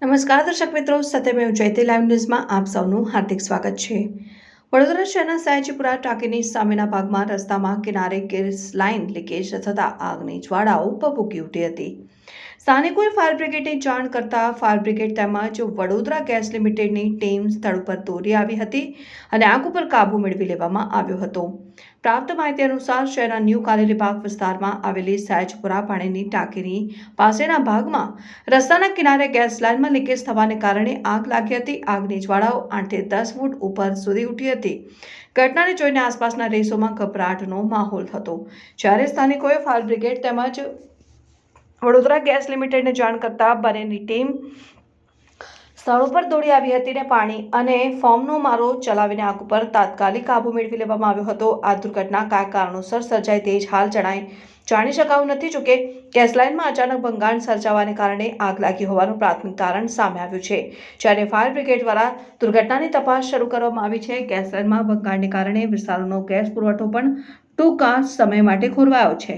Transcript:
નમસ્કાર દર્શક મિત્રો, સત્યમેવ જયતે લાઈવ ન્યૂઝમાં આપ સૌનું હાર્દિક સ્વાગત છે। વડોદરા શહેરના સયાજીપુરા ટાંકીની સામેના ભાગમાં રસ્તામાં કિનારે ગેસ લાઇન લીકેજ થતાં આગની જ્વાળાઓ ભભૂકી ઉઠી હતી। સ્થાનિકોએ ફાયર બ્રિગેડને જાણ કરતા ફાયર બ્રિગેડ તેમજ વડોદરા ગેસ લિમિટેડની ટીમ સ્થળ પર દોડી આવી હતી અને આગ ઉપર કાબુ મેળવી લેવામાં આવ્યો હતો। પ્રાપ્ત માહિતી અનુસાર શહેરના ન્યૂ કારેલીબાગ વિસ્તારમાં આવેલી સયાજીપુરા પાણીની ટાંકીની પાસેના ભાગમાં રસ્તાના કિનારે ગેસ લાઇનમાં લીકેજ થવાને કારણે આગ લાગી હતી। આગની જ્વાળાઓ 8 થી 10 ફૂટ ઉપર સુધી ઉઠી હતી। ઘટનાને જોઈને આસપાસના રહીશોમાં ગભરાટનો માહોલ હતો, જ્યારે સ્થાનિકોએ ફાયર બ્રિગેડ તેમજ વડોદરા ગેસ લિમિટેડને જાણ કરતા બંનેની ટીમ સ્થળ ઉપર દોડી આવી હતી અને પાણી અને ફોર્મનો મારો ચલાવીને આગ ઉપર તાત્કાલિક કાબુ મેળવી લેવામાં આવ્યો હતો। આ દુર્ઘટના કયા કારણોસર સર્જાઈ તે હાલ જાણી શકાયું નથી। જોકે ગેસ લાઇનમાં અચાનક ભંગાણ સર્જાવાને કારણે આગ લાગી હોવાનું પ્રાથમિક તારણ સામે આવ્યું છે, જ્યારે ફાયર બ્રિગેડ દ્વારા દુર્ઘટનાની તપાસ શરૂ કરવામાં આવી છે। ગેસ લાઇનમાં ભંગાણને કારણે વિસ્તારનો ગેસ પુરવઠો પણ ટૂંકા સમય માટે ખોરવાયો છે।